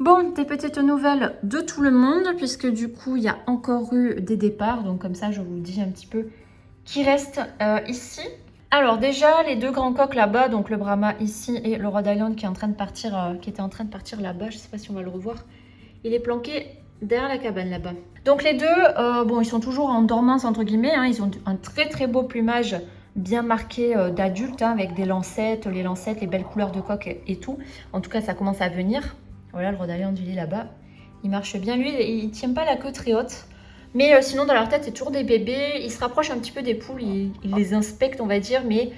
Bon, des petites nouvelles de tout le monde, puisque du coup, il y a encore eu des départs. Donc comme ça, je vous dis un petit peu qui reste ici. Alors déjà, les deux grands coqs là-bas, donc le Brahma ici et le Rhode Island qui est en train de partir, qui était en train de partir là-bas. Je ne sais pas si on va le revoir. Il est planqué derrière la cabane là-bas. Donc les deux, bon, ils sont toujours en dormance entre guillemets. Hein, ils ont un très très beau plumage bien marqué d'adultes, hein, avec des lancettes, les belles couleurs de coq et tout. En tout cas, ça commence à venir. Voilà, le Rhode Island, il est là-bas. Il marche bien. Lui, il tient pas la queue très haute. Mais sinon, dans leur tête, c'est toujours des bébés. Ils se rapprochent un petit peu des poules. Ils les inspectent, on va dire. Mais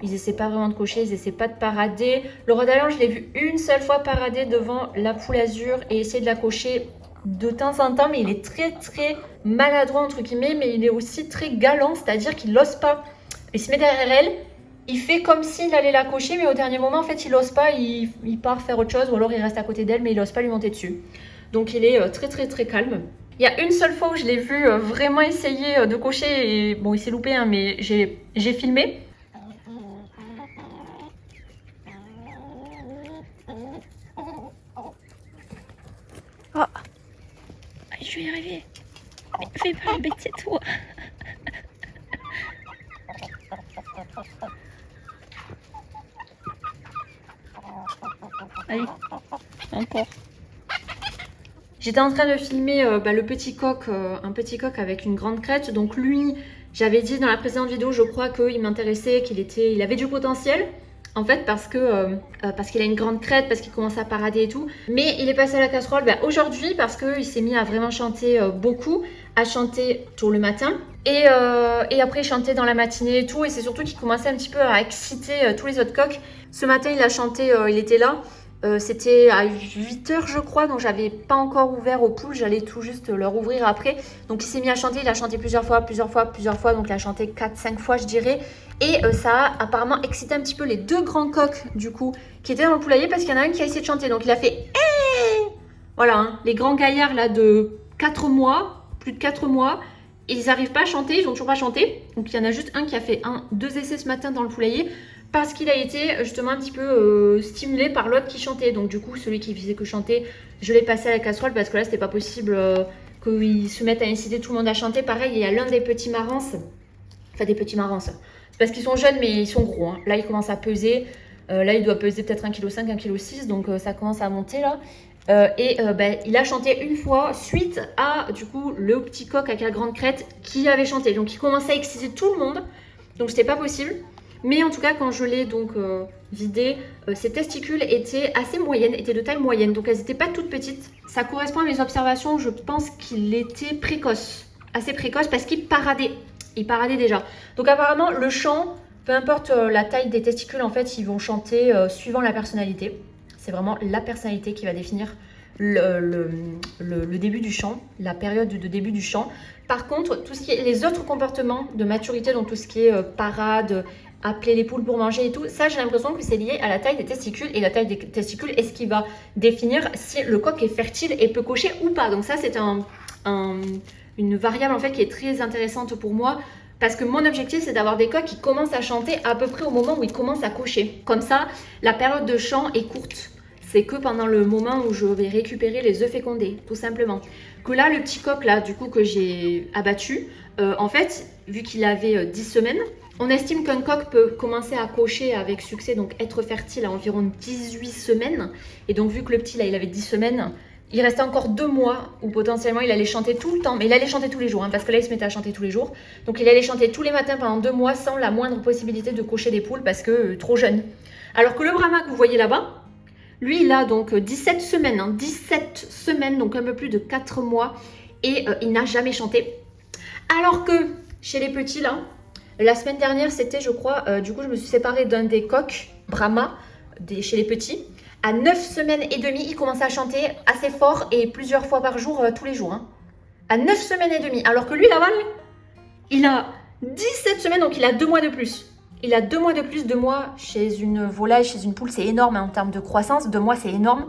ils essaient pas vraiment de cocher. Ils essaient pas de parader. Le Rhode Island, je l'ai vu une seule fois parader devant la poule azur et essayer de la cocher de temps en temps. Mais il est très, très maladroit, entre guillemets. Mais il est aussi très galant. C'est-à-dire qu'il n'ose pas. Il se met derrière elle. Il fait comme s'il allait la cocher, mais au dernier moment, en fait, il n'ose pas, il part faire autre chose, ou alors il reste à côté d'elle, mais il n'ose pas lui monter dessus. Donc il est très très très calme. Il y a une seule fois où je l'ai vu vraiment essayer de cocher, et bon, il s'est loupé, hein, mais j'ai filmé. Oh, je vais y arriver. Mais fais pas embêter toi. Allez, encore. J'étais en train de filmer le petit coq, un petit coq avec une grande crête. Donc lui, j'avais dit dans la précédente vidéo, je crois qu'il m'intéressait, il avait du potentiel. En fait, parce qu'il a une grande crête, parce qu'il commence à parader et tout. Mais il est passé à la casserole aujourd'hui parce qu'il s'est mis à vraiment chanter beaucoup, à chanter tôt le matin. Et après, chanter dans la matinée et tout. Et c'est surtout qu'il commençait un petit peu à exciter tous les autres coqs. Ce matin, il a chanté, il était là. C'était à 8h je crois, donc j'avais pas encore ouvert aux poules, j'allais tout juste leur ouvrir après. Donc il s'est mis à chanter, il a chanté plusieurs fois, donc il a chanté 4-5 fois je dirais. Et ça a apparemment excité un petit peu les deux grands coqs du coup, qui étaient dans le poulailler parce qu'il y en a un qui a essayé de chanter. Donc il a fait hey. Voilà, hein, les grands gaillards là de 4 mois, plus de 4 mois, ils n'arrivent pas à chanter, ils n'ont toujours pas chanté. Donc il y en a juste un qui a fait 2 essais ce matin dans le poulailler. Parce qu'il a été justement un petit peu stimulé par l'autre qui chantait. Donc du coup, celui qui faisait que chanter, je l'ai passé à la casserole parce que là, c'était pas possible qu'il se mette à inciter tout le monde à chanter. Pareil, il y a l'un des petits marans, enfin des petits marans, c'est parce qu'ils sont jeunes mais ils sont gros. Hein. Là, il commence à peser. Là, il doit peser peut-être 1,5 kg, 1,6 kg, donc ça commence à monter là. Il a chanté une fois suite à du coup le petit coq avec la grande crête qui avait chanté. Donc il commençait à exciter tout le monde. Donc c'était pas possible. Mais en tout cas, quand je l'ai donc vidé, ses testicules étaient assez moyennes, étaient de taille moyenne. Donc elles n'étaient pas toutes petites. Ça correspond à mes observations. Je pense qu'il était précoce. Assez précoce parce qu'il paradait. Il paradait déjà. Donc apparemment, le chant, peu importe la taille des testicules, en fait, ils vont chanter suivant la personnalité. C'est vraiment la personnalité qui va définir le début du chant, la période de début du chant. Par contre, tout ce qui est les autres comportements de maturité, donc tout ce qui est parade, appeler les poules pour manger et tout, ça j'ai l'impression que c'est lié à la taille des testicules, et la taille des testicules est ce qui va définir si le coq est fertile et peut cocher ou pas. Donc ça c'est une variable en fait qui est très intéressante pour moi, parce que mon objectif c'est d'avoir des coqs qui commencent à chanter à peu près au moment où ils commencent à cocher. Comme ça, la période de chant est courte. C'est que pendant le moment où je vais récupérer les œufs fécondés, tout simplement. Que là, le petit coq là, du coup, que j'ai abattu, en fait, vu qu'il avait 10 semaines, on estime qu'un coq peut commencer à cocher avec succès, donc être fertile à environ 18 semaines. Et donc, vu que le petit là, il avait 10 semaines, il restait encore 2 mois où potentiellement il allait chanter tout le temps. Mais il allait chanter tous les jours, hein, parce que là, il se mettait à chanter tous les jours. Donc, il allait chanter tous les matins pendant 2 mois sans la moindre possibilité de cocher des poules parce que trop jeune. Alors que le Brahma que vous voyez là-bas, lui, il a donc 17 semaines, hein, 17 semaines, donc un peu plus de 4 mois, et il n'a jamais chanté. Alors que chez les petits, là, la semaine dernière, c'était, je crois, du coup, je me suis séparée d'un des coqs Brahma, chez les petits. À 9 semaines et demie, il commençait à chanter assez fort et plusieurs fois par jour, tous les jours. Hein. À 9 semaines et demie. Alors que lui, là-bas, il a 17 semaines, donc il a 2 mois de plus. Il a 2 mois de plus, 2 mois chez une volaille, chez une poule, c'est énorme hein, en termes de croissance. 2 mois, c'est énorme.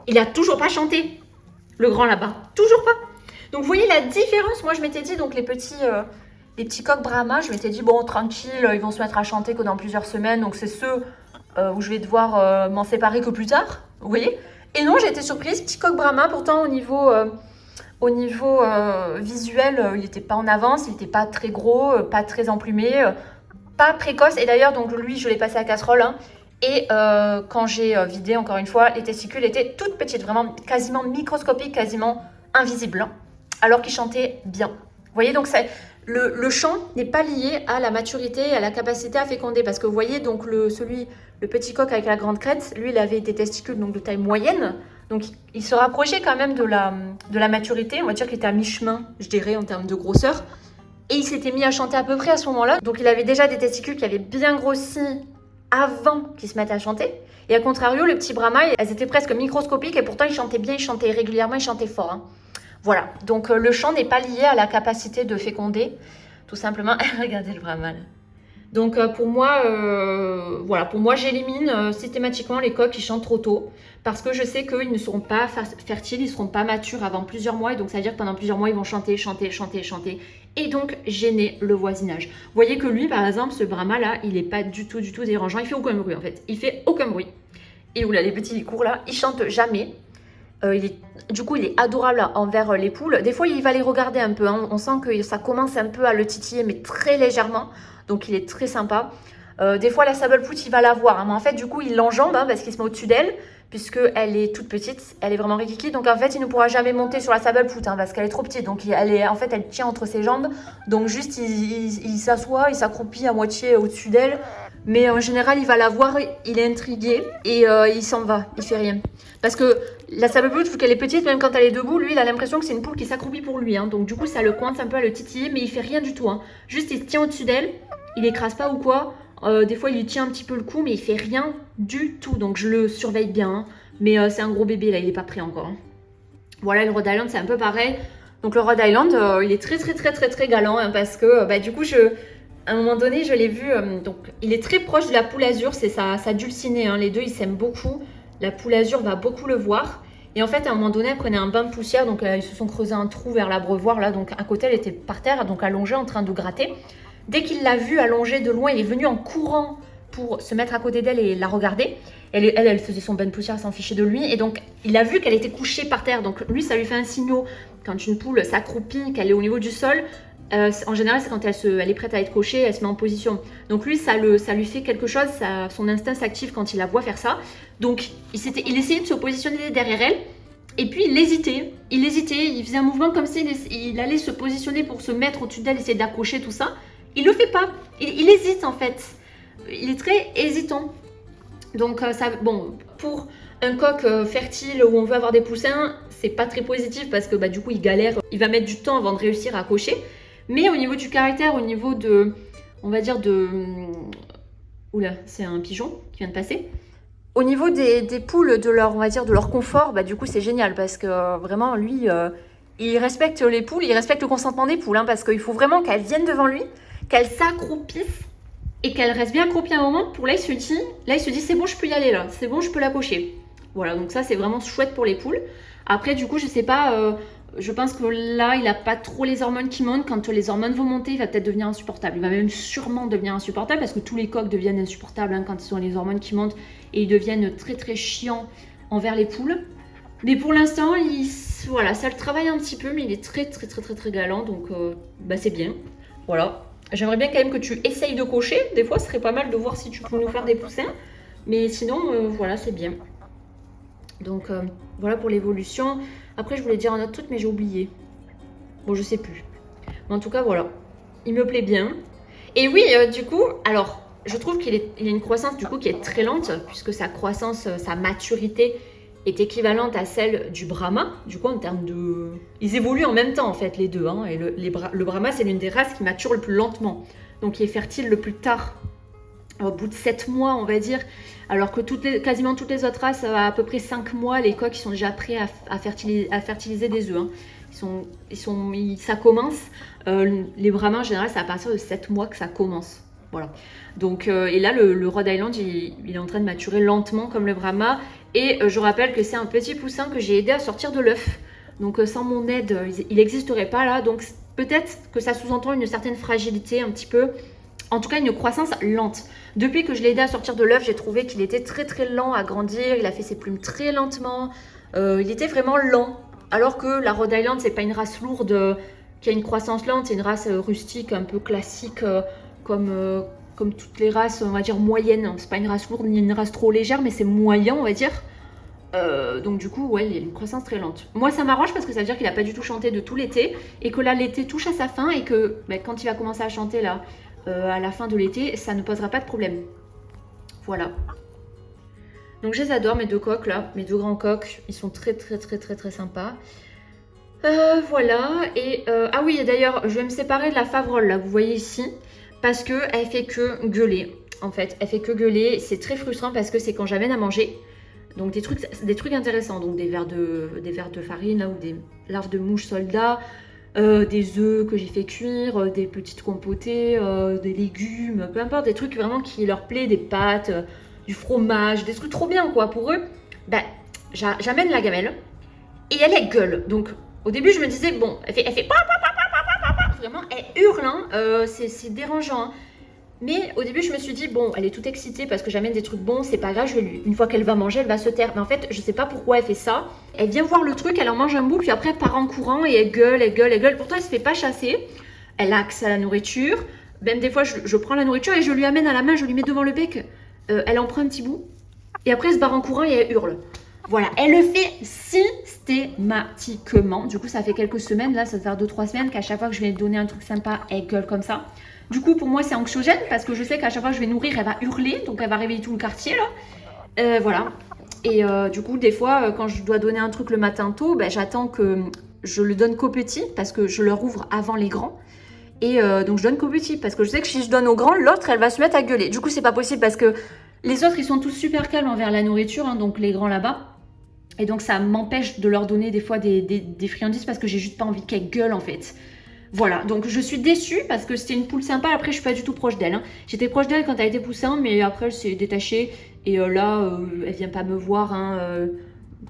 Il a toujours pas chanté, le grand là-bas. Toujours pas. Donc vous voyez la différence. Moi, je m'étais dit, donc les petits coqs Brahma, je m'étais dit, bon, tranquille, ils vont se mettre à chanter que dans plusieurs semaines. Donc c'est ceux où je vais devoir m'en séparer que plus tard. Vous voyez. Et non, j'ai été surprise, petit coq Brahma, pourtant au niveau visuel, il n'était pas en avance, il n'était pas très gros, pas très emplumé, pas précoce. Et d'ailleurs, donc lui, je l'ai passé à casserole. Hein, et quand j'ai vidé, encore une fois, les testicules étaient toutes petites, vraiment quasiment microscopiques, quasiment invisibles. Hein, alors qu'il chantait bien. Vous voyez, donc le chant n'est pas lié à la maturité, à la capacité à féconder. Parce que vous voyez, donc le petit coq avec la grande crête, lui, il avait des testicules donc, de taille moyenne. Donc, il se rapprochait quand même de la maturité. On va dire qu'il était à mi-chemin, je dirais, en termes de grosseur. Et il s'était mis à chanter à peu près à ce moment-là. Donc, il avait déjà des testicules qui avaient bien grossi avant qu'il se mette à chanter. Et à contrario, le petit Brahma, elles étaient presque microscopiques et pourtant, il chantait bien, il chantait régulièrement, il chantait fort. Hein. Voilà. Donc, le chant n'est pas lié à la capacité de féconder. Tout simplement, regardez le Brahma là. Donc pour moi, voilà, pour moi j'élimine systématiquement les coqs qui chantent trop tôt parce que je sais qu'ils ne seront pas fertiles, ils ne seront pas matures avant plusieurs mois et donc ça veut dire que pendant plusieurs mois ils vont chanter, chanter, chanter, chanter et donc gêner le voisinage. Vous voyez que lui par exemple, ce Brahma là, il n'est pas du tout dérangeant, il fait aucun bruit en fait, il fait aucun bruit. Et où là les petits ils courent là, il chante jamais. Du coup, il est adorable envers les poules. Des fois, il va les regarder un peu. Hein. On sent que ça commence un peu à le titiller, mais très légèrement. Donc, il est très sympa. Des fois, la sablepout, il va la voir. Hein. Mais en fait, du coup, il l'enjambe parce qu'il se met au-dessus d'elle, puisqu'elle est toute petite. Elle est vraiment rikiki. Donc, en fait, il ne pourra jamais monter sur la sablepout parce qu'elle est trop petite. Donc, elle tient entre ses jambes. Donc, juste, il s'assoit, il s'accroupit à moitié au-dessus d'elle. Mais en général, il va la voir, il est intrigué et il s'en va, il fait rien. Parce que la sablepout, vu qu'elle est petite, même quand elle est debout, lui, il a l'impression que c'est une poule qui s'accroupit pour lui. Hein. Donc du coup, ça le coince un peu à le titiller, mais il fait rien du tout. Hein. Juste, il se tient au-dessus d'elle, il écrase pas ou quoi. Des fois, il lui tient un petit peu le cou, mais il fait rien du tout. Donc je le surveille bien. Hein. Mais c'est un gros bébé, là, il est pas prêt encore. Hein. Voilà, le Rhode Island, c'est un peu pareil. Donc le Rhode Island, il est très galant hein, parce que du coup, à un moment donné, je l'ai vu, donc il est très proche de la poule azur, c'est sa dulcinée, hein, les deux ils s'aiment beaucoup, la poule azur va beaucoup le voir, et en fait à un moment donné elle prenait un bain de poussière, donc ils se sont creusés un trou vers l'abreuvoir là, donc à côté elle était par terre, donc allongée en train de gratter. Dès qu'il l'a vue allongée de loin, il est venu en courant pour se mettre à côté d'elle et la regarder. Elle faisait son bain de poussière, elle s'en fichait de lui, et donc il a vu qu'elle était couchée par terre, donc lui ça lui fait un signal, quand une poule s'accroupit, qu'elle est au niveau du sol, en général, c'est quand elle est prête à être cochée, elle se met en position. Donc lui, ça lui fait quelque chose, son instinct s'active quand il la voit faire ça. Donc il essayait de se positionner derrière elle, et puis il hésitait, il faisait un mouvement comme s'il allait se positionner pour se mettre au-dessus d'elle, essayer d'accrocher tout ça. Il le fait pas, il hésite en fait, il est très hésitant. Donc bon, pour un coq fertile où on veut avoir des poussins, c'est pas très positif parce que du coup il galère, il va mettre du temps avant de réussir à cocher. Mais au niveau du caractère, au niveau de, on va dire oula, c'est un pigeon qui vient de passer. Au niveau des poules, de leur, on va dire, de leur confort, du coup c'est génial parce que vraiment lui, il respecte les poules, il respecte le consentement des poules, hein, parce qu'il faut vraiment qu'elles viennent devant lui, qu'elles s'accroupissent et qu'elles restent bien accroupies un moment. Pour là il se dit c'est bon, je peux y aller là, c'est bon, je peux la cocher. Voilà, donc ça c'est vraiment chouette pour les poules. Après du coup je sais pas. Je pense que là, il n'a pas trop les hormones qui montent. Quand les hormones vont monter, il va peut-être devenir insupportable. Il va même sûrement devenir insupportable parce que tous les coqs deviennent insupportables hein, quand ils ont les hormones qui montent et ils deviennent très chiants envers les poules. Mais pour l'instant, voilà, ça le travaille un petit peu, mais il est très galant, donc c'est bien. Voilà. J'aimerais bien quand même que tu essayes de cocher. Des fois, ce serait pas mal de voir si tu peux nous faire des poussins. Mais sinon, voilà, c'est bien. Donc voilà pour l'évolution. Après je voulais dire un autre truc mais j'ai oublié. Bon je sais plus. Mais en tout cas voilà. Il me plaît bien. Et oui du coup alors je trouve qu'il a une croissance du coup qui est très lente puisque sa croissance, sa maturité est équivalente à celle du Brahma. Du coup en termes de... Ils évoluent en même temps en fait les deux. Hein, et le Brahma c'est l'une des races qui mature le plus lentement. Donc qui est fertile le plus tard. Au bout de 7 mois, on va dire, alors que quasiment toutes les autres races, à peu près 5 mois, les coqs ils sont déjà prêts à fertiliser des œufs. Hein. Ça commence. Les Brahmas, en général, c'est à partir de 7 mois que ça commence. Voilà. Donc, et là, le Rhode Island, il est en train de maturer lentement comme le Brahma. Et je rappelle que c'est un petit poussin que j'ai aidé à sortir de l'œuf. Donc, sans mon aide, il n'existerait pas là. Donc, peut-être que ça sous-entend une certaine fragilité un petit peu. En tout cas, une croissance lente. Depuis que je l'ai aidé à sortir de l'œuf, j'ai trouvé qu'il était très très lent à grandir. Il a fait ses plumes très lentement. Il était vraiment lent. Alors que la Rhode Island, c'est pas une race lourde qui a une croissance lente. C'est une race rustique, un peu classique, comme toutes les races, on va dire moyennes. C'est pas une race lourde ni une race trop légère, mais c'est moyen, on va dire. Donc du coup, ouais, il y a une croissance très lente. Moi, ça m'arrange parce que ça veut dire qu'il a pas du tout chanté de tout l'été et que là, l'été touche à sa fin et que quand il va commencer à chanter là, à la fin de l'été, ça ne posera pas de problème. Voilà. Donc je les adore, mes deux coqs là, mes deux grands coqs, ils sont très très très très très sympas. Voilà, et ah oui, et d'ailleurs, je vais me séparer de la Favrole là, vous voyez ici, parce que elle fait que gueuler. En fait, elle fait que gueuler. C'est très frustrant parce que c'est quand j'amène à manger. Donc des trucs intéressants, donc des verres de farine là, ou des larves de mouches soldats, des œufs que j'ai fait cuire, des petites compotées, des légumes, peu importe, des trucs vraiment qui leur plaît, des pâtes, du fromage, des trucs trop bien quoi pour eux. Ben, j'amène la gamelle et elle gueule. Donc au début je me disais bon, elle fait vraiment, elle hurle, hein, c'est dérangeant. Hein. Mais au début, je me suis dit, bon, elle est toute excitée parce que j'amène des trucs bons, c'est pas grave, une fois qu'elle va manger, elle va se taire. Mais en fait, je sais pas pourquoi elle fait ça. Elle vient voir le truc, elle en mange un bout, puis après, elle part en courant et elle gueule, elle gueule, elle gueule. Pourtant, elle se fait pas chasser. Elle a accès à la nourriture. Même des fois, je prends la nourriture et je lui amène à la main, je lui mets devant le bec. Elle en prend un petit bout. Et après, elle se barre en courant et elle hurle. Voilà, elle le fait systématiquement. Du coup, ça fait quelques semaines, là, ça va faire 2-3 semaines qu'à chaque fois que je vais lui donner un truc sympa, elle gueule comme ça. Du coup, pour moi, c'est anxiogène parce que je sais qu'à chaque fois que je vais nourrir, elle va hurler. Donc, elle va réveiller tout le quartier, là. Voilà. Et du coup, des fois, quand je dois donner un truc le matin tôt, ben, j'attends que je le donne qu'aux petits parce que je leur ouvre avant les grands. Et donc, je donne qu'aux petits parce que je sais que si je donne aux grands, l'autre, elle va se mettre à gueuler. Du coup, c'est pas possible parce que les autres, ils sont tous super calmes envers la nourriture, hein, donc les grands là-bas. Et donc, ça m'empêche de leur donner des fois des friandises parce que j'ai juste pas envie qu'elles gueulent, en fait. Voilà, donc je suis déçue parce que c'était une poule sympa. Après, je suis pas du tout proche d'elle. Hein. J'étais proche d'elle quand elle était poussin, mais après, elle s'est détachée. Et là, elle vient pas me voir. Hein,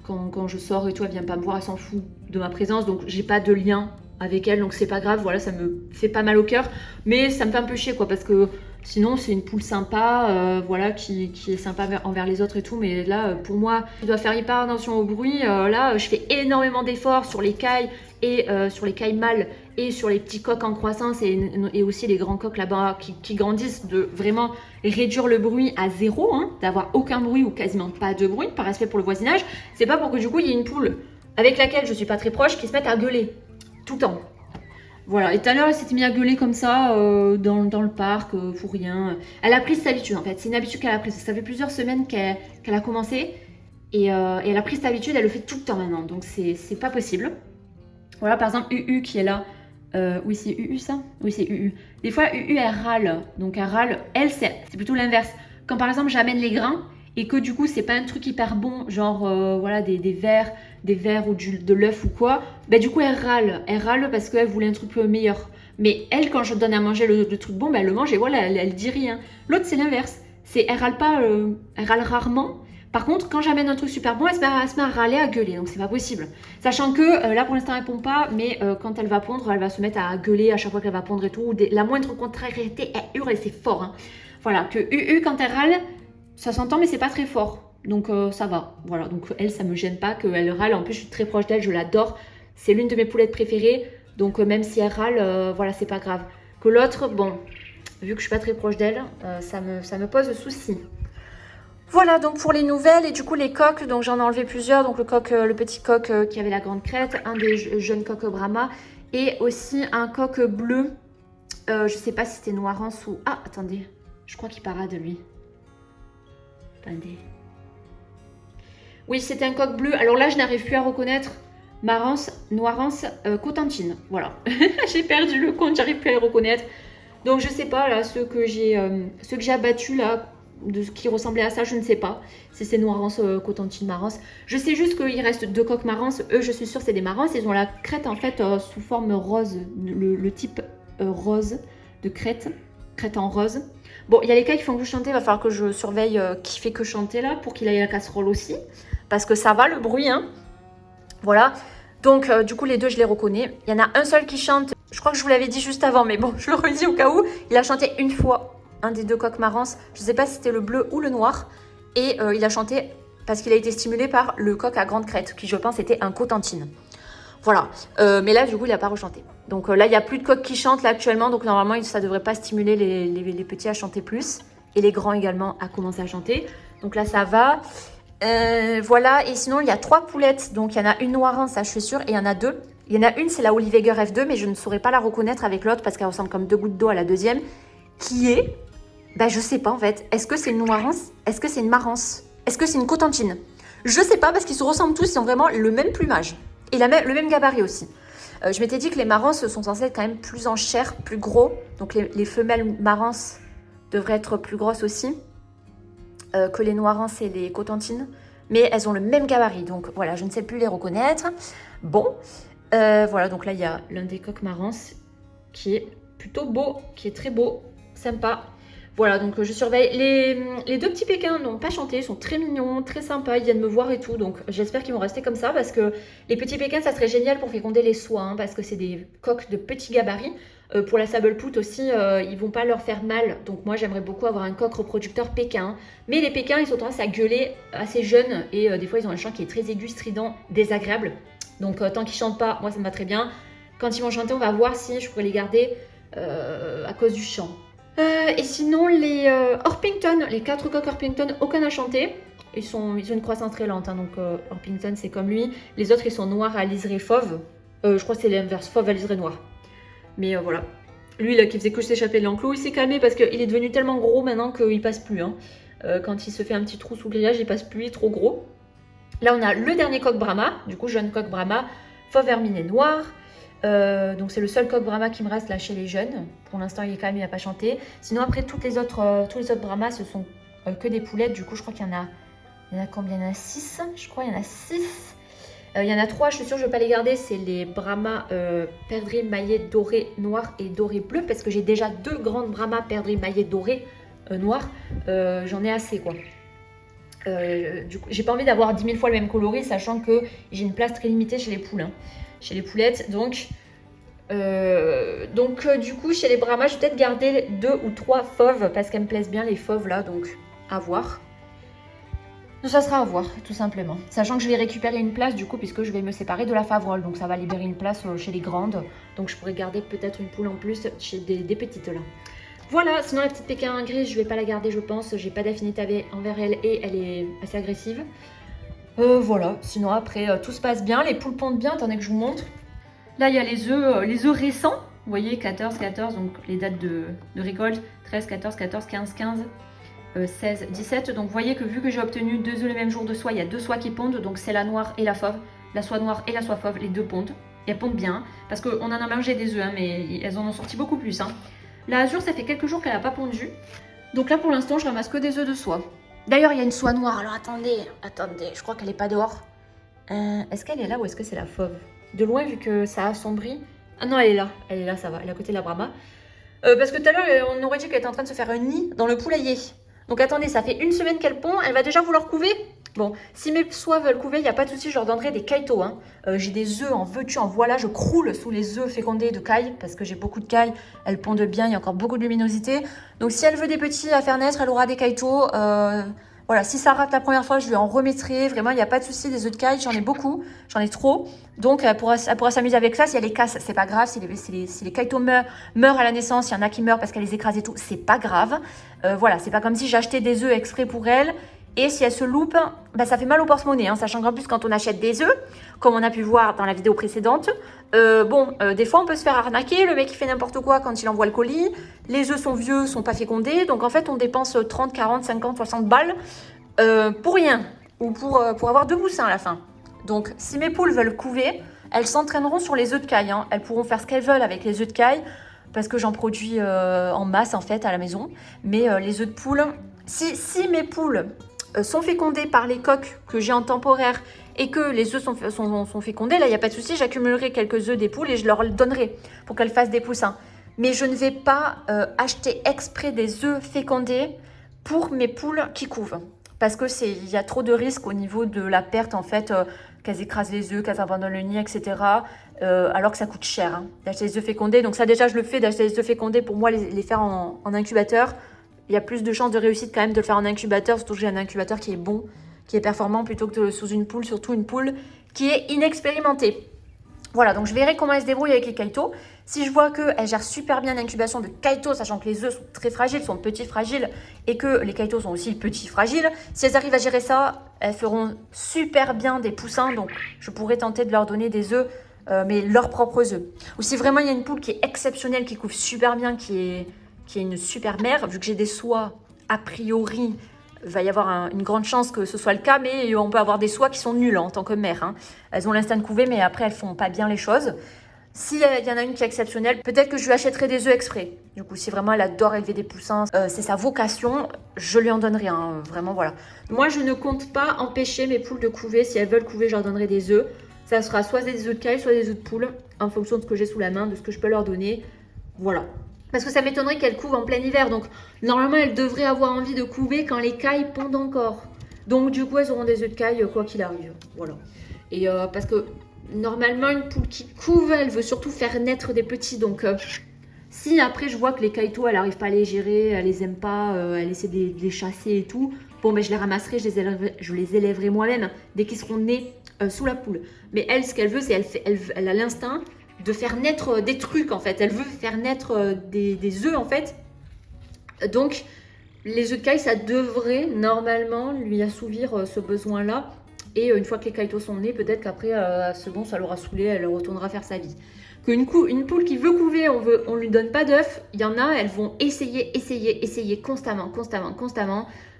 quand je sors et tout, elle vient pas me voir. Elle s'en fout de ma présence. Donc, j'ai pas de lien avec elle. Donc, c'est pas grave. Voilà, ça me fait pas mal au cœur. Mais ça me fait un peu chier, quoi. Parce que sinon, c'est une poule sympa. Voilà, qui est sympa envers les autres et tout. Mais là, pour moi, je dois faire hyper attention au bruit. Là, je fais énormément d'efforts sur les cailles et sur les cailles mâles et sur les petits coqs en croissance et aussi les grands coqs là-bas qui grandissent, de vraiment réduire le bruit à zéro, hein, d'avoir aucun bruit ou quasiment pas de bruit par respect pour le voisinage. C'est pas pour que du coup il y ait une poule avec laquelle je suis pas très proche qui se mette à gueuler tout le temps. Voilà, et tout à l'heure elle s'était mise à gueuler comme ça dans le parc pour rien. Elle a pris cette habitude en fait, c'est une habitude qu'elle a prise. Ça fait plusieurs semaines qu'elle a commencé et elle a pris cette habitude, elle le fait tout le temps maintenant, donc c'est pas possible. Voilà, par exemple, UU qui est là. Oui, c'est UU ça? Oui, c'est UU. Des fois, UU, elle râle. Donc, elle râle. Elle, c'est plutôt l'inverse. Quand par exemple, j'amène les grains et que du coup, c'est pas un truc hyper bon, genre voilà, des verres ou de l'œuf ou quoi, ben du coup, elle râle. Elle râle parce qu'elle voulait un truc meilleur. Mais elle, quand je donne à manger le truc bon, ben, elle le mange et voilà, elle dit rien. L'autre, c'est l'inverse. Elle râle pas, elle râle rarement. Par contre, quand j'amène un truc super bon, elle se met à râler, à gueuler, donc c'est pas possible. Sachant que là pour l'instant elle pond pas, mais quand elle va pondre, elle va se mettre à gueuler à chaque fois qu'elle va pondre et tout. La moindre contrariété, elle hurle et c'est fort. Hein. Voilà, que UU quand elle râle, ça s'entend mais c'est pas très fort. Donc ça va. Voilà, donc elle ça me gêne pas qu'elle râle. En plus je suis très proche d'elle, je l'adore. C'est l'une de mes poulettes préférées. Donc même si elle râle, voilà, c'est pas grave. Que l'autre, bon, vu que je suis pas très proche d'elle, ça me pose souci. Voilà donc pour les nouvelles et du coup les coqs, donc j'en ai enlevé plusieurs, donc le petit coq qui avait la grande crête, un des jeunes coqs Brahma et aussi un coq bleu, je sais pas si c'était Noirance ou... Ah attendez, je crois qu'il parade lui. Attendez. Oui c'était un coq bleu, alors là je n'arrive plus à reconnaître Noirance, Cotentine, voilà. J'ai perdu le compte, j'arrive plus à les reconnaître. Donc je sais pas là, ceux que j'ai abattus là, de ce qui ressemblait à ça, je ne sais pas si c'est Noirance, Cotentine, Marance. Je sais juste qu'il reste 2 coqs Marance. Eux, je suis sûre c'est des Marances. Ils ont la crête en fait sous forme rose, le type rose de crête en rose. Bon, il y a les cas qui font que chanter. Il va falloir que je surveille qui fait que chanter là pour qu'il aille à la casserole aussi, parce que ça va le bruit, hein. Voilà. Donc du coup les deux je les reconnais. Il y en a un seul qui chante. Je crois que je vous l'avais dit juste avant, mais bon, je le redis au cas où. Il a chanté une fois un des deux coqs marans. Je ne sais pas si c'était le bleu ou le noir. Et il a chanté parce qu'il a été stimulé par le coq à grande crête, qui je pense était un Cotentine. Voilà. Mais là, du coup, il n'a pas rechanté. Donc là, il n'y a plus de coqs qui chantent là actuellement. Donc normalement, ça ne devrait pas stimuler les petits à chanter plus. Et les grands également à commencer à chanter. Donc là, ça va. Voilà. Et sinon, il y a 3 poulettes. Donc il y en a une noire, ça je suis sûre. Et il y en a 2. Il y en a une, c'est la Oliveger F2. Mais je ne saurais pas la reconnaître avec l'autre parce qu'elle ressemble comme 2 gouttes d'eau à la deuxième. Qui est... Ben, je sais pas en fait. Est-ce que c'est une noirance? Est-ce que c'est une marance? Est-ce que c'est une Cotentine? Je sais pas parce qu'ils se ressemblent tous. Ils ont vraiment le même plumage. Et le même gabarit aussi. Je m'étais dit que les marances sont censés être quand même plus en chair, plus gros. Donc les femelles marances devraient être plus grosses aussi que les noirances et les Cotentines. Mais elles ont le même gabarit. Donc voilà, je ne sais plus les reconnaître. Bon, voilà. Donc là, il y a l'un des coqs marances qui est plutôt beau, qui est très beau, sympa. Voilà, donc je surveille. Les 2 petits pékins n'ont pas chanté, ils sont très mignons, très sympas, ils viennent me voir et tout. Donc j'espère qu'ils vont rester comme ça parce que les petits pékins, ça serait génial pour féconder les soies, hein, parce que c'est des coqs de petits gabarits. Pour la sablepout aussi, ils vont pas leur faire mal. Donc moi, j'aimerais beaucoup avoir un coq reproducteur pékin. Mais les pékins, ils ont tendance à gueuler assez jeunes et des fois, ils ont un chant qui est très aigu, strident, désagréable. Donc tant qu'ils chantent pas, moi, ça me va très bien. Quand ils vont chanter, on va voir si je pourrais les garder à cause du chant. Et sinon, les Orpington, les 4 coqs Orpington, aucun n'a chanté. Ils ont une croissance très lente, hein, donc Orpington, c'est comme lui. Les autres, ils sont noirs à liseré fauve. Je crois que c'est l'inverse, fauve à liseré noir. Mais voilà. Lui, là, qui faisait que s'échapper de l'enclos, il s'est calmé parce qu'il est devenu tellement gros maintenant qu'il passe plus. Hein. Quand il se fait un petit trou sous le grillage, il passe plus, il est trop gros. Là, on a le dernier coq Brahma, du coup, jeune coq Brahma, fauve herminé noir. Donc c'est le seul coq Brahma qui me reste là chez les jeunes. Pour l'instant, il est calme, il n'a pas chanté. Sinon, après, tous les autres Brahmas, ce sont que des poulettes. Du coup, je crois qu'il y en a combien? Il y en a 6. Je crois qu'il y en a 6. Il y en a 3, je suis sûre que je ne vais pas les garder. C'est les Brahmas perdrix maillé doré noir et doré bleu. Parce que j'ai déjà 2 grandes Brahmas perdrix maillé doré noir. J'en ai assez, quoi. Du coup, j'ai pas envie d'avoir 10 000 fois le même coloris, sachant que j'ai une place très limitée chez les poules. Hein. Chez les poulettes, donc du coup chez les Brahmas je vais peut-être garder 2 ou 3 fauves parce qu'elles me plaisent bien les fauves là, donc à voir. Donc ça sera à voir tout simplement, sachant que je vais récupérer une place du coup puisque je vais me séparer de la Favrole, donc ça va libérer une place chez les grandes, donc je pourrais garder peut-être une poule en plus chez des petites là. Voilà, sinon la petite Pékin grise je vais pas la garder je pense, j'ai pas d'affinité envers elle et elle est assez agressive. Voilà, sinon après tout se passe bien, les poules pondent bien, attendez que je vous montre. Là il y a les œufs récents, vous voyez 14, donc les dates de récolte, 13, 14, 14, 15, 15, 16, 17. Donc vous voyez que vu que j'ai obtenu 2 œufs le même jour de soie, il y a 2 soies qui pondent, donc c'est la noire et la fauve. La soie noire et la soie fauve, les 2 pondent. Et elles pondent bien, parce qu'on en a mangé des œufs, hein, mais elles en ont sorti beaucoup plus. Hein. La azur, ça fait quelques jours qu'elle n'a pas pondu. Donc là pour l'instant je ramasse que des œufs de soie. D'ailleurs, il y a une soie noire. Alors, attendez. Je crois qu'elle n'est pas dehors. Est-ce qu'elle est là ou est-ce que c'est la fauve? De loin, vu que ça assombrit. Ah non, elle est là. Elle est là, ça va. Elle est à côté de la Brahma. Parce que tout à l'heure, on aurait dit qu'elle était en train de se faire un nid dans le poulailler. Donc, attendez, ça fait 1 semaine qu'elle pond. Elle va déjà vouloir couver. Bon, si mes soies veulent couver, il n'y a pas de souci. Je leur donnerai des caillots. Hein. J'ai des œufs en veux-tu, en voilà. Je croule sous les œufs fécondés de caille. Parce que j'ai beaucoup de caille. Elles pondent bien. Il y a encore beaucoup de luminosité. Donc, si elle veut des petits à faire naître, elle aura des caillots. Voilà, si ça rate la première fois, je lui en remettrai. Vraiment, il n'y a pas de souci. Des œufs de caille, j'en ai beaucoup. J'en ai trop. Donc, elle pourra s'amuser avec ça. Si elle les casse, c'est pas grave. Si les caillots meurent à la naissance, il y en a qui meurent parce qu'elle les écrase et tout, c'est pas grave. Voilà, c'est pas comme si j'achetais des œufs exprès pour elle. Et si elle se loupe, bah, ça fait mal au porte-monnaie. Hein, sachant qu'en plus, quand on achète des œufs, comme on a pu voir dans la vidéo précédente, des fois, on peut se faire arnaquer. Le mec, il fait n'importe quoi quand il envoie le colis. Les œufs sont vieux, sont pas fécondés. Donc, en fait, on dépense 30, 40, 50, 60 balles pour rien. Ou pour avoir 2 poussins à la fin. Donc, si mes poules veulent couver, elles s'entraîneront sur les œufs de caille. Hein. Elles pourront faire ce qu'elles veulent avec les œufs de caille. Parce que j'en produis en masse, en fait, à la maison. Mais les œufs de poule... Si mes poules... sont fécondés par les coques que j'ai en temporaire et que les œufs sont fécondés, là, il n'y a pas de souci, j'accumulerai quelques œufs des poules et je leur donnerai pour qu'elles fassent des poussins. Mais je ne vais pas acheter exprès des œufs fécondés pour mes poules qui couvent. Parce que il y a trop de risques au niveau de la perte, en fait, qu'elles écrasent les œufs, qu'elles abandonnent le nid, etc. Alors que ça coûte cher hein, d'acheter des œufs fécondés. Donc ça déjà je le fais d'acheter des œufs fécondés. Pour moi les faire en incubateur, il y a plus de chances de réussite quand même de le faire en incubateur. Surtout que j'ai un incubateur qui est bon, qui est performant plutôt que sous une poule. Surtout une poule qui est inexpérimentée. Voilà, donc je verrai comment elle se débrouille avec les kaito. Si je vois qu'elle gère super bien l'incubation de kaito, sachant que les œufs sont très fragiles, sont petits fragiles, et que les kaito sont aussi petits fragiles, si elles arrivent à gérer ça, elles feront super bien des poussins. Donc je pourrais tenter de leur donner des œufs, mais leurs propres œufs. Ou si vraiment il y a une poule qui est exceptionnelle, qui couvre super bien, qui est une super mère, vu que j'ai des soies, a priori, il va y avoir une grande chance que ce soit le cas, mais on peut avoir des soies qui sont nulles en tant que mère. Hein. Elles ont l'instinct de couver, mais après elles font pas bien les choses. S'il y en a une qui est exceptionnelle, peut-être que je lui achèterai des œufs exprès. Du coup, si vraiment elle adore élever des poussins, c'est sa vocation, je lui en donnerai un. Vraiment, voilà. Moi, je ne compte pas empêcher mes poules de couver. Si elles veulent couver, je leur donnerai des œufs. Ça sera soit des œufs de caille, soit des œufs de poule, en fonction de ce que j'ai sous la main, de ce que je peux leur donner. Voilà. Parce que ça m'étonnerait qu'elles couvent en plein hiver. Donc, normalement, elles devraient avoir envie de couver quand les cailles pondent encore. Donc, du coup, elles auront des œufs de caille quoi qu'il arrive. Voilà. Et parce que normalement, une poule qui couve, elle veut surtout faire naître des petits. Donc, si après, je vois que les kaito, elle n'arrive pas à les gérer, elle les aime pas, elle essaie de les chasser et tout, bon, mais je les ramasserai, je les élèverai moi-même dès qu'ils seront nés sous la poule. Mais elle, ce qu'elle veut, c'est elle a l'instinct de faire naître des trucs en fait. Elle veut faire naître des œufs en fait. Donc les œufs de caille, ça devrait normalement lui assouvir ce besoin-là. Et une fois que les kaitos sont nés, peut-être qu'après, c'est bon, ça l'aura saoulé, elle retournera faire sa vie. Une poule qui veut couver, on lui donne pas d'œufs. Il y en a, elles vont essayer constamment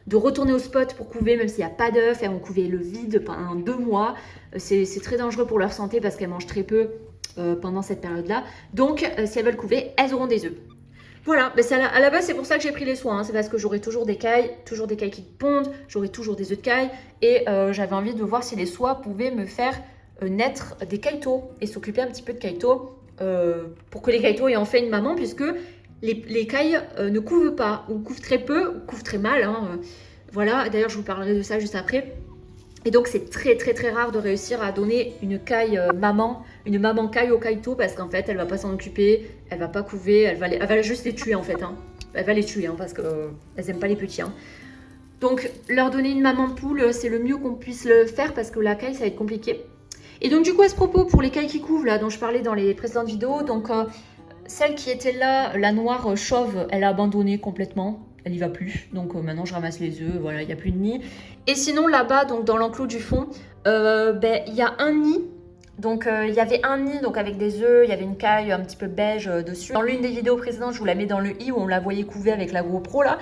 de retourner au spot pour couver, même s'il n'y a pas d'œufs. Elles vont couver le vide pendant 2 mois. C'est très dangereux pour leur santé parce qu'elles mangent très peu pendant cette période-là. Donc, si elles veulent couver, elles auront des œufs. Voilà, mais à la base, c'est pour ça que j'ai pris les soins. Hein. C'est parce que j'aurai toujours des cailles qui pondent, j'aurai toujours des œufs de caille. Et j'avais envie de voir si les soies pouvaient me faire naître des kaitos et s'occuper un petit peu de kaitos pour que les kaitos aient enfin une maman, puisque les cailles ne couvent pas, ou couvent très peu, ou couvent très mal. Hein. Voilà, d'ailleurs, je vous parlerai de ça juste après. Et donc, c'est très rare de réussir à donner une caille maman, une maman caille au kaito, parce qu'en fait, elle va pas s'en occuper, elle va pas couver, elle va juste les tuer en fait. Hein. Elle va les tuer hein, parce qu'elles aiment pas les petits. Hein. Donc, leur donner une maman poule, c'est le mieux qu'on puisse le faire parce que la caille, ça va être compliqué. Et donc, du coup, à ce propos, pour les cailles qui couvent, là, dont je parlais dans les précédentes vidéos, donc celle qui était là, la noire chauve, elle a abandonné complètement. Elle y va plus, donc maintenant je ramasse les œufs, voilà, il n'y a plus de nid. Et sinon là-bas, donc dans l'enclos du fond, il y a un nid. Donc il y avait un nid donc avec des œufs, il y avait une caille un petit peu beige dessus. Dans l'une des vidéos précédentes, je vous la mets dans le i où on la voyait couver avec la GoPro là.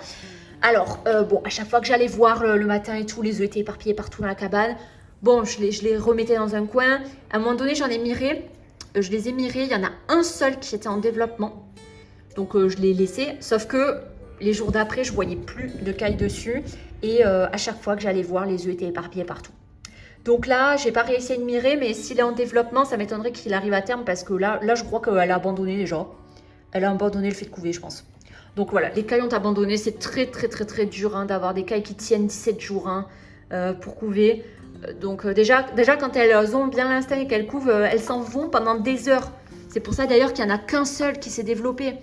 Alors bon, à chaque fois que j'allais voir le matin et tout, les œufs étaient éparpillés partout dans la cabane. Bon, je les remettais dans un coin. À un moment donné, j'en ai miré. Je les ai mirés. Il y en a un seul qui était en développement. Donc je l'ai laissé. Sauf que les jours d'après, je voyais plus de caille dessus. Et à chaque fois que j'allais voir, les œufs étaient éparpillés partout. Donc là, j'ai pas réussi à le mirer, mais s'il est en développement, ça m'étonnerait qu'il arrive à terme parce que là je crois qu'elle a abandonné déjà. Elle a abandonné le fait de couver, je pense. Donc voilà, les cailles ont abandonné. C'est très dur hein, d'avoir des cailles qui tiennent 17 jours hein, pour couver. Donc déjà, quand elles ont bien l'instinct et qu'elles couvent, elles s'en vont pendant des heures. C'est pour ça d'ailleurs qu'il n'y en a qu'un seul qui s'est développé.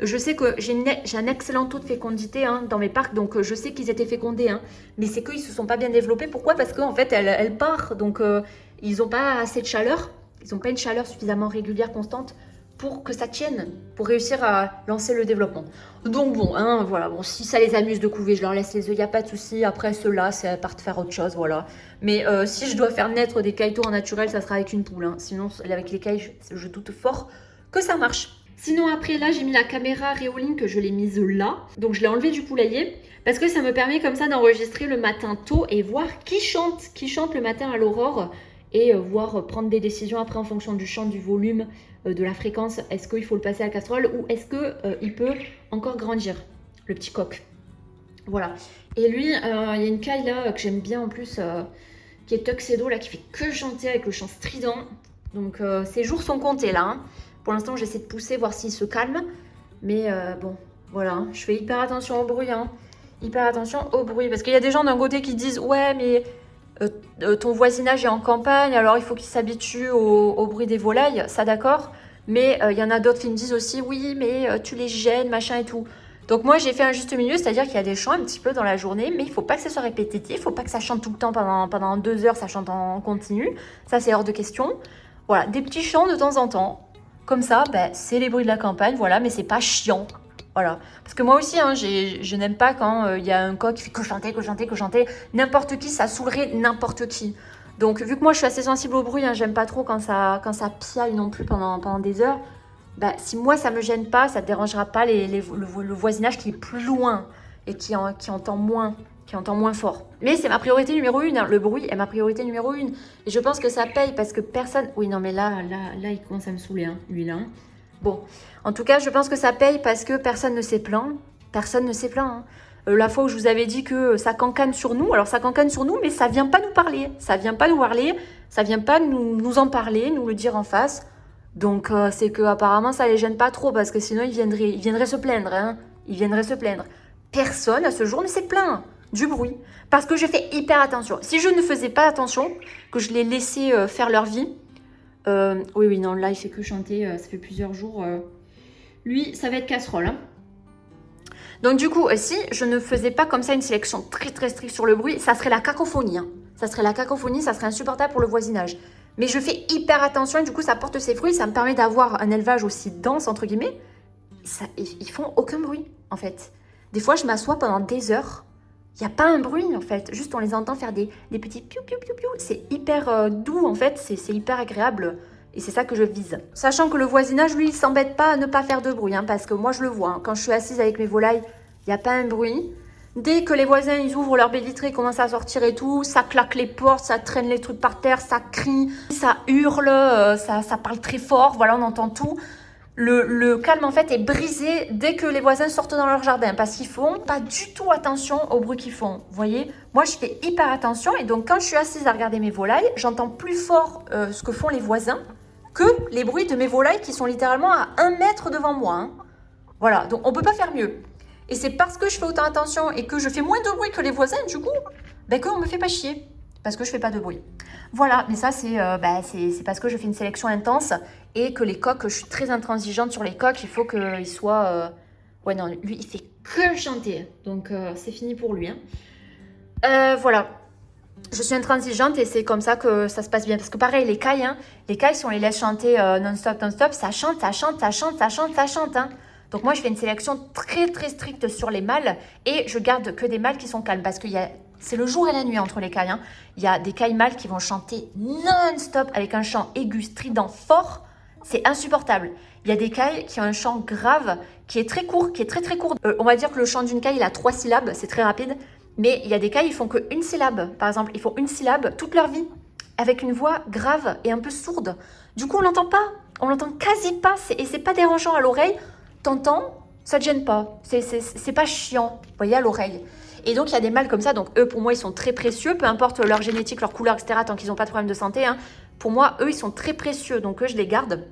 Je sais que j'ai un excellent taux de fécondité hein, dans mes parcs, donc je sais qu'ils étaient fécondés. Hein, mais c'est qu'ils ne se sont pas bien développés. Pourquoi? Parce qu'en fait, elles partent, donc ils n'ont pas assez de chaleur. Ils n'ont pas une chaleur suffisamment régulière, constante, pour que ça tienne, pour réussir à lancer le développement. Donc bon, hein, voilà, bon, si ça les amuse de couver, je leur laisse les œufs, il n'y a pas de souci. Après, ceux-là, elles partent faire autre chose, voilà. Mais si je dois faire naître des kaitos en naturel, ça sera avec une poule. Hein. Sinon, avec les cailles, je doute fort que ça marche. Sinon après là j'ai mis la caméra Réoline que je l'ai mise là. Donc je l'ai enlevée du poulailler parce que ça me permet comme ça d'enregistrer le matin tôt et voir qui chante le matin à l'aurore et voir prendre des décisions après en fonction du chant, du volume, de la fréquence. Est-ce qu'il faut le passer à la casserole ou est-ce qu'il peut encore grandir, le petit coq. Voilà. Et lui, il y a une caille là que j'aime bien en plus qui est Tuxedo là qui fait que chanter avec le chant strident. Donc ses jours sont comptés là. Hein. Pour l'instant, j'essaie de pousser, voir s'il se calme. Mais bon, voilà. Hein. Je fais hyper attention au bruit. Hein. Hyper attention au bruit. Parce qu'il y a des gens d'un côté qui disent « Ouais, mais ton voisinage est en campagne, alors il faut qu'il s'habitue au bruit des volailles, ça d'accord. Mais il y en a d'autres qui me disent aussi, oui, mais tu les gênes, machin et tout. Donc moi, j'ai fait un juste milieu, c'est-à-dire qu'il y a des chants un petit peu dans la journée, mais il faut pas que ça soit répétitif, il faut pas que ça chante tout le temps pendant 2 heures, ça chante en continu. Ça, c'est hors de question. Voilà, des petits chants de temps en temps. Comme ça, ben, c'est les bruits de la campagne, voilà, mais c'est pas chiant. Voilà. Parce que moi aussi, hein, je n'aime pas quand il y a un coq qui fait que chanter, que chanter, que chanter. N'importe qui, ça saoulerait n'importe qui. Donc, vu que moi, je suis assez sensible au bruit, hein, j'aime pas trop quand ça piaille non plus pendant des heures. Bah, si moi, ça me gêne pas, ça ne dérangera pas le voisinage qui est plus loin et qui entend moins fort. Mais c'est ma priorité numéro 1, hein. Le bruit est ma priorité numéro 1. Et je pense que ça paye parce que personne... Oui, non, mais là, il commence à me saouler, hein, lui, là. Hein. Bon, en tout cas, je pense que ça paye parce que personne ne s'est plaint. Personne ne s'est plaint, hein. La fois où je vous avais dit que ça cancane sur nous, alors ça cancane sur nous, mais ça vient pas nous parler. Ça vient pas nous parler, ça vient pas nous en parler, nous le dire en face. Donc c'est que apparemment ça les gêne pas trop parce que sinon ils viendraient se plaindre, hein. Ils viendraient se plaindre. Personne à ce jour ne s'est plaint du bruit parce que je fais hyper attention. Si je ne faisais pas attention, que je les laissais faire leur vie, oui non là il fait que chanter, ça fait plusieurs jours. Lui ça va être casserole, hein. Donc du coup, si je ne faisais pas comme ça une sélection très très stricte sur le bruit, ça serait la cacophonie, hein. Ça serait la cacophonie, ça serait insupportable pour le voisinage. Mais je fais hyper attention et du coup, ça porte ses fruits. Ça me permet d'avoir un élevage aussi dense, entre guillemets. Ils font aucun bruit, en fait. Des fois, je m'assois pendant des heures. Il n'y a pas un bruit, en fait. Juste, on les entend faire des petits piou piou piou piou. C'est hyper doux, en fait. C'est hyper agréable. Et c'est ça que je vise. Sachant que le voisinage, lui, il s'embête pas à ne pas faire de bruit. Hein, parce que moi, je le vois. Hein, quand je suis assise avec mes volailles, il n'y a pas un bruit. Dès que les voisins, ils ouvrent leur baie vitrée, commencent à sortir et tout, ça claque les portes, ça traîne les trucs par terre, ça crie, ça hurle, ça parle très fort. Voilà, on entend tout. Le calme, en fait, est brisé dès que les voisins sortent dans leur jardin. Parce qu'ils font pas du tout attention au bruit qu'ils font. Vous voyez, moi, je fais hyper attention. Et donc, quand je suis assise à regarder mes volailles, j'entends plus fort ce que font les voisins que les bruits de mes volailles qui sont littéralement à 1 mètre devant moi. Hein. Voilà, donc on peut pas faire mieux. Et c'est parce que je fais autant attention et que je fais moins de bruit que les voisins, du coup, ben, qu'on me fait pas chier. Parce que je fais pas de bruit. Voilà, mais ça, c'est parce que je fais une sélection intense et que les coqs, je suis très intransigeante sur les coqs. Il faut qu'ils soient... Ouais, non, lui, il fait que chanter. Donc, c'est fini pour lui. Hein. Voilà. Je suis intransigeante et c'est comme ça que ça se passe bien. Parce que pareil, les cailles, si on les laisse chanter non-stop, ça chante, ça chante, ça chante, ça chante, ça chante. Hein. Donc moi, je fais une sélection très très stricte sur les mâles et je garde que des mâles qui sont calmes parce c'est le jour et la nuit entre les cailles. Hein. Il y a des cailles mâles qui vont chanter non-stop avec un chant aigu, strident, fort. C'est insupportable. Il y a des cailles qui ont un chant grave qui est très court, qui est très très court. On va dire que le chant d'une caille, il a 3 syllabes, c'est très rapide. Mais il y a des cailles, ils font qu'une syllabe. Par exemple, ils font une syllabe toute leur vie avec une voix grave et un peu sourde. Du coup, on l'entend pas. On l'entend quasi pas et c'est pas dérangeant à l'oreille. T'entends, ça te gêne pas. C'est pas chiant, vous voyez, à l'oreille. Et donc, il y a des mâles comme ça. Donc, eux, pour moi, ils sont très précieux. Peu importe leur génétique, leur couleur, etc. Tant qu'ils n'ont pas de problème de santé. Hein. Pour moi, eux, ils sont très précieux. Donc, eux, je les garde.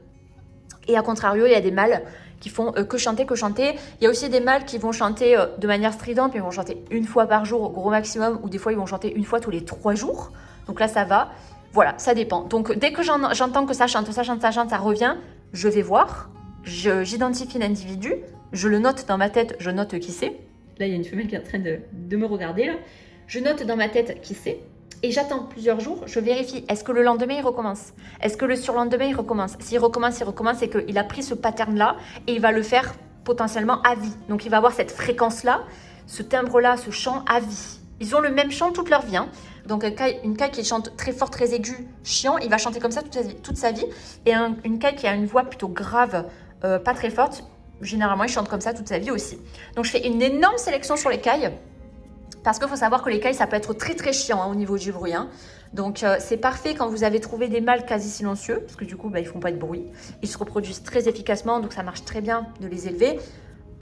Et à contrario, il y a des mâles qui font que chanter, que chanter. Il y a aussi des mâles qui vont chanter de manière stridente. Mais ils vont chanter une fois par jour, au gros maximum. Ou des fois, ils vont chanter une fois tous les 3 jours. Donc là, ça va. Voilà, ça dépend. Donc, dès que j'entends que ça chante, ça revient, je vais voir. J'identifie l'individu, je le note dans ma tête, je note qui c'est. Là, il y a une femelle qui est en train de me regarder. Là. Je note dans ma tête qui c'est. Et j'attends plusieurs jours, je vérifie. Est-ce que le lendemain, il recommence? Est-ce que le surlendemain, il recommence? S'il recommence, c'est qu'il a pris ce pattern-là et il va le faire potentiellement à vie. Donc, il va avoir cette fréquence-là, ce timbre-là, ce chant à vie. Ils ont le même chant toute leur vie. Hein. Donc, une caille qui chante très fort, très aiguë, chiant, il va chanter comme ça toute sa vie. Et une caille qui a une voix plutôt grave, pas très forte, généralement il chante comme ça toute sa vie aussi. Donc je fais une énorme sélection sur les cailles parce qu'il faut savoir que les cailles ça peut être très très chiant hein, au niveau du bruit. Hein. Donc c'est parfait quand vous avez trouvé des mâles quasi silencieux parce que du coup ils font pas de bruit. Ils se reproduisent très efficacement donc ça marche très bien de les élever.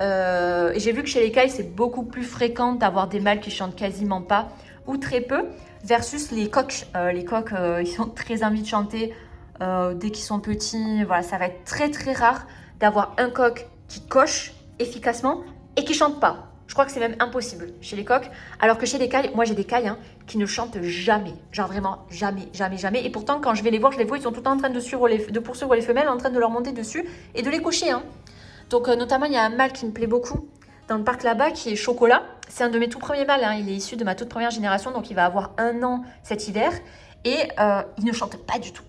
Et j'ai vu que chez les cailles c'est beaucoup plus fréquent d'avoir des mâles qui chantent quasiment pas ou très peu versus les coqs. Les coqs ils sont très envie de chanter dès qu'ils sont petits. Voilà, ça va être très très rare d'avoir un coq qui coche efficacement et qui chante pas. crois que c'est même impossible chez les coqs. Alors que chez les cailles, moi j'ai des cailles qui ne chantent jamais. Genre vraiment jamais, jamais, jamais. Et pourtant, quand je vais les voir, ils sont tout le temps en train de poursuivre les femelles, en train de leur monter dessus et de les cocher. Donc notamment, il y a un mâle qui me plaît beaucoup dans le parc là-bas qui est Chocolat. C'est un de mes tout premiers mâles. Il est issu de ma toute première génération. Donc il va avoir 1 an cet hiver. Et il ne chante pas du tout.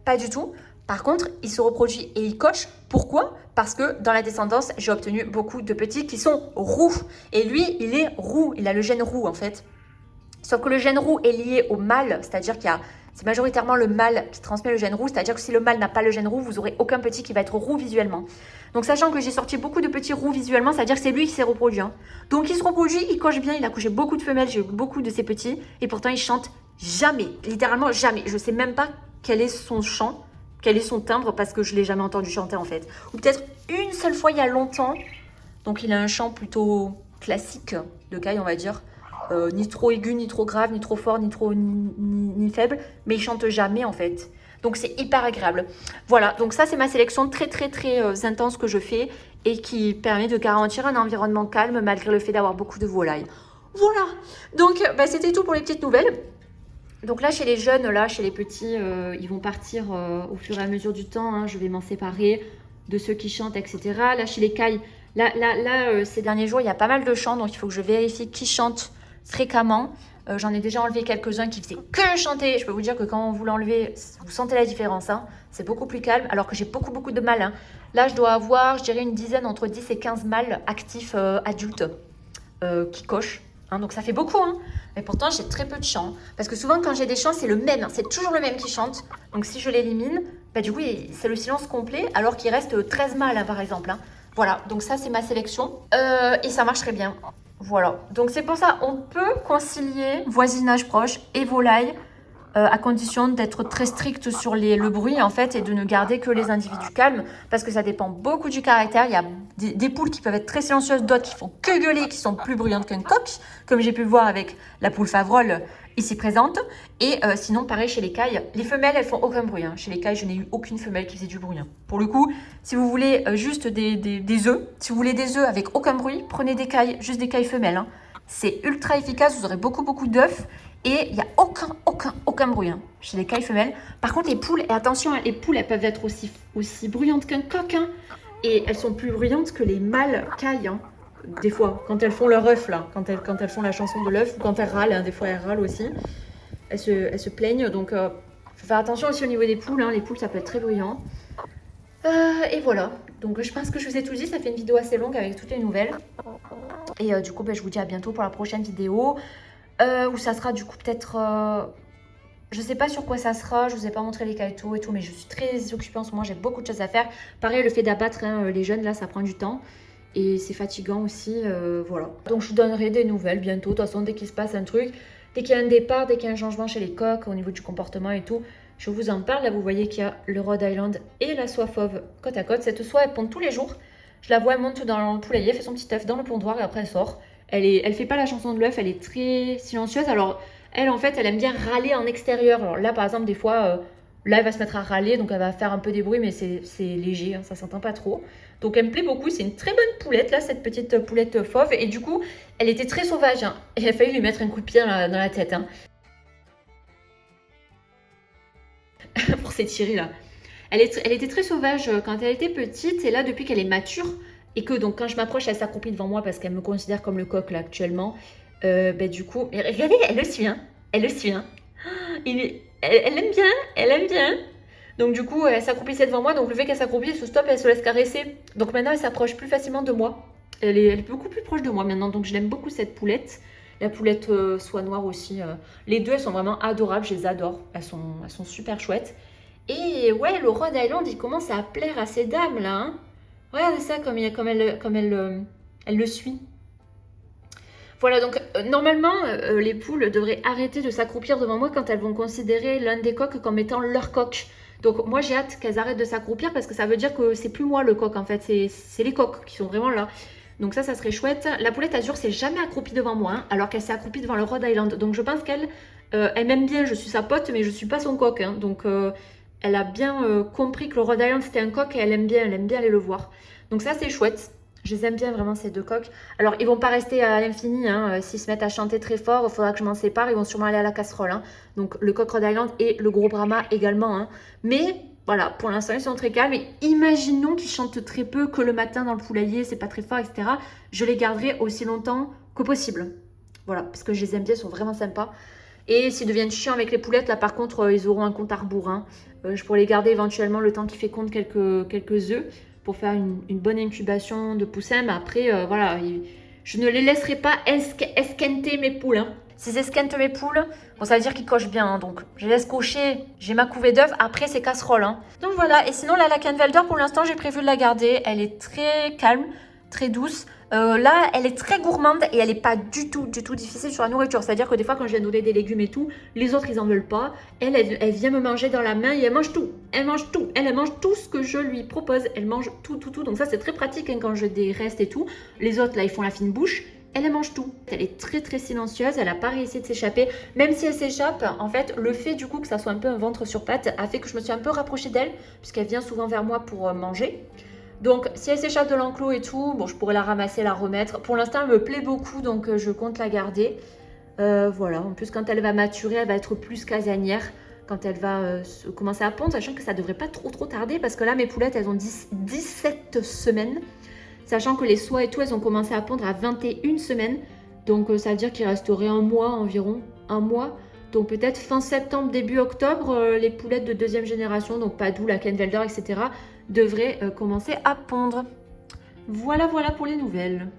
Pas du tout. Par contre, il se reproduit et il coche. Pourquoi? Parce que dans la descendance, j'ai obtenu beaucoup de petits qui sont roux. Et lui, il est roux. Il a le gène roux, en fait. Sauf que le gène roux est lié au mâle. C'est-à-dire c'est majoritairement le mâle qui transmet le gène roux. C'est-à-dire que si le mâle n'a pas le gène roux, vous n'aurez aucun petit qui va être roux visuellement. Donc, sachant que j'ai sorti beaucoup de petits roux visuellement, c'est-à-dire que c'est lui qui s'est reproduit. Donc, il se reproduit, il coche bien. Il a couché beaucoup de femelles. J'ai eu beaucoup de ces petits. Et pourtant, il chante jamais. Littéralement jamais. Je ne sais même pas quel est son chant. Quel est son timbre parce que je ne l'ai jamais entendu chanter en fait. Ou peut-être une seule fois il y a longtemps. Donc il a un chant plutôt classique de caille on va dire. Ni trop aigu, ni trop grave, ni trop fort, ni faible. Mais il chante jamais en fait. Donc c'est hyper agréable. Voilà, donc ça c'est ma sélection très intense que je fais. Et qui permet de garantir un environnement calme malgré le fait d'avoir beaucoup de volailles. Voilà, donc c'était tout pour les petites nouvelles. Donc là, chez les jeunes, là, chez les petits, ils vont partir au fur et à mesure du temps. Je vais m'en séparer de ceux qui chantent, etc. Là, chez les cailles, ces derniers jours, il y a pas mal de chants. Donc, il faut que je vérifie qui chante fréquemment. J'en ai déjà enlevé quelques-uns qui faisaient que chanter. Je peux vous dire que quand vous l'enlevez, vous sentez la différence. C'est beaucoup plus calme, alors que j'ai beaucoup de mâles. Là, je dois avoir, je dirais, une dizaine, entre 10 et 15 mâles actifs adultes qui cochent. Donc ça fait beaucoup, mais pourtant j'ai très peu de chants. Parce que souvent quand j'ai des chants, c'est le même, c'est toujours le même qui chante. Donc si je l'élimine, du coup c'est le silence complet alors qu'il reste 13 mâles par exemple. Voilà, donc ça c'est ma sélection et ça marche très bien. Voilà, donc c'est pour ça on peut concilier voisinage proche et volaille à condition d'être très strict sur le bruit en fait et de ne garder que les individus calmes parce que ça dépend beaucoup du caractère. Il y a des poules qui peuvent être très silencieuses, d'autres qui font que gueuler, qui sont plus bruyantes qu'un coq, comme j'ai pu le voir avec la poule Favrol ici présente. Et sinon pareil chez les cailles, les femelles elles font aucun bruit. Chez les cailles je n'ai eu aucune femelle qui faisait du bruit. Pour le coup, si vous voulez juste des œufs, si vous voulez des œufs avec aucun bruit, prenez des cailles, juste des cailles femelles. C'est ultra efficace, vous aurez beaucoup d'œufs. Et il n'y a aucun bruit chez les cailles femelles. Par contre, les poules, et attention, les poules, elles peuvent être aussi bruyantes qu'un coq. Et elles sont plus bruyantes que les mâles cailles. Des fois, quand elles font leur œuf, là, quand elles font la chanson de l'œuf, ou quand elles râlent, des fois elles râlent aussi. Elles se plaignent. Donc, faut faire attention aussi au niveau des poules. Les poules, ça peut être très bruyant. Et voilà. Donc, je pense que je vous ai tout dit. Ça fait une vidéo assez longue avec toutes les nouvelles. Et du coup, je vous dis à bientôt pour la prochaine vidéo. Où ça sera du coup peut-être... je sais pas sur quoi ça sera, je vous ai pas montré les caïtos et tout, mais je suis très occupée en ce moment, j'ai beaucoup de choses à faire. Pareil, le fait d'abattre les jeunes, là, ça prend du temps. Et c'est fatigant aussi, voilà. Donc je vous donnerai des nouvelles bientôt, de toute façon, dès qu'il se passe un truc, dès qu'il y a un départ, dès qu'il y a un changement chez les coqs, au niveau du comportement et tout, je vous en parle. Là, vous voyez qu'il y a le Rhode Island et la soie fauve côte à côte. Cette soie, elle pond tous les jours. Je la vois, elle monte dans le poulailler, fait son petit œuf dans le pondoir et après elle sort. Elle fait pas la chanson de l'œuf, elle est très silencieuse. Alors, elle, en fait, elle aime bien râler en extérieur. Alors là, par exemple, des fois, là, elle va se mettre à râler, donc elle va faire un peu des bruits, mais c'est léger, ça s'entend pas trop. Donc, elle me plaît beaucoup. C'est une très bonne poulette, là, cette petite poulette fauve. Et du coup, elle était très sauvage. Et il a fallu lui mettre un coup de pied dans la tête. Pour s'étirer, là. Elle était très sauvage quand elle était petite. Et là, depuis qu'elle est mature... Et que donc quand je m'approche, elle s'accroupit devant moi parce qu'elle me considère comme le coq là actuellement. Du coup, regardez, elle le suit, elle le suit. Elle aime bien. Donc du coup, elle s'accroupissait devant moi. Donc le fait qu'elle s'accroupisse, elle se stoppe et elle se laisse caresser. Donc maintenant, elle s'approche plus facilement de moi. Elle est beaucoup plus proche de moi maintenant. Donc je l'aime beaucoup cette poulette. La poulette soie noire aussi. Les deux, elles sont vraiment adorables. Je les adore. Elles sont super chouettes. Et ouais, le Rhode Island, il commence à plaire à ces dames là. Regardez ça comme elle le suit. Voilà, donc normalement, les poules devraient arrêter de s'accroupir devant moi quand elles vont considérer l'un des coqs comme étant leur coq. Donc moi, j'ai hâte qu'elles arrêtent de s'accroupir parce que ça veut dire que c'est plus moi le coq en fait, c'est les coqs qui sont vraiment là. Donc ça serait chouette. La poulette azur s'est jamais accroupie devant moi, alors qu'elle s'est accroupie devant le Rhode Island. Donc je pense qu'elle elle m'aime bien, je suis sa pote, mais je suis pas son coq. Donc... elle a bien compris que le Rhode Island c'était un coq et elle aime bien aller le voir. Donc ça c'est chouette. Je les aime bien vraiment ces deux coqs. Alors ils vont pas rester à l'infini, hein. S'ils se mettent à chanter très fort, il faudra que je m'en sépare. Ils vont sûrement aller à la casserole, hein. Donc le coq Rhode Island et le gros Brahma également, hein. Mais voilà, pour l'instant ils sont très calmes. Et imaginons qu'ils chantent très peu, que le matin dans le poulailler, c'est pas très fort, etc. Je les garderai aussi longtemps que possible. Voilà, parce que je les aime bien, ils sont vraiment sympas. Et s'ils deviennent chiants avec les poulettes, là par contre, ils auront un compte à rebours, hein. Je pourrais les garder éventuellement le temps qu'ils fécondent quelques œufs pour faire une bonne incubation de poussins. Mais après, voilà, je ne les laisserai pas esquenter mes poules, hein. S'ils esquentent mes poules, bon, ça veut dire qu'ils cochent bien, hein. Donc je les laisse cocher, j'ai ma couvée d'œufs, après c'est casserole, hein. Donc voilà, et sinon la Lakenwälder, pour l'instant, j'ai prévu de la garder. Elle est très calme, très douce. Là, elle est très gourmande et elle n'est pas du tout difficile sur la nourriture. C'est-à-dire que des fois, quand je viens donner des légumes et tout, les autres, ils en veulent pas. Elle vient me manger dans la main et elle mange tout. Elle mange tout. Elle mange tout ce que je lui propose. Elle mange tout. Donc ça, c'est très pratique, hein, quand je des restes et tout. Les autres, là, ils font la fine bouche. Elle mange tout. Elle est très silencieuse. Elle n'a pas réussi de s'échapper. Même si elle s'échappe, en fait, le fait du coup que ça soit un peu un ventre sur pattes a fait que je me suis un peu rapprochée d'elle, puisqu'elle vient souvent vers moi pour manger. Donc, si elle s'échappe de l'enclos et tout, bon, je pourrais la ramasser, la remettre. Pour l'instant, elle me plaît beaucoup, donc je compte la garder. Voilà, en plus, quand elle va maturer, elle va être plus casanière. Quand elle va commencer à pondre, sachant que ça devrait pas trop tarder, parce que là, mes poulettes, elles ont 17 semaines. Sachant que les soies et tout, elles ont commencé à pondre à 21 semaines. Donc, ça veut dire qu'il resterait un mois environ. Un mois. Donc, peut-être fin septembre, début octobre, les poulettes de deuxième génération, donc Padoue, Lakenwälder, etc., devraient commencer à pondre. Voilà pour les nouvelles.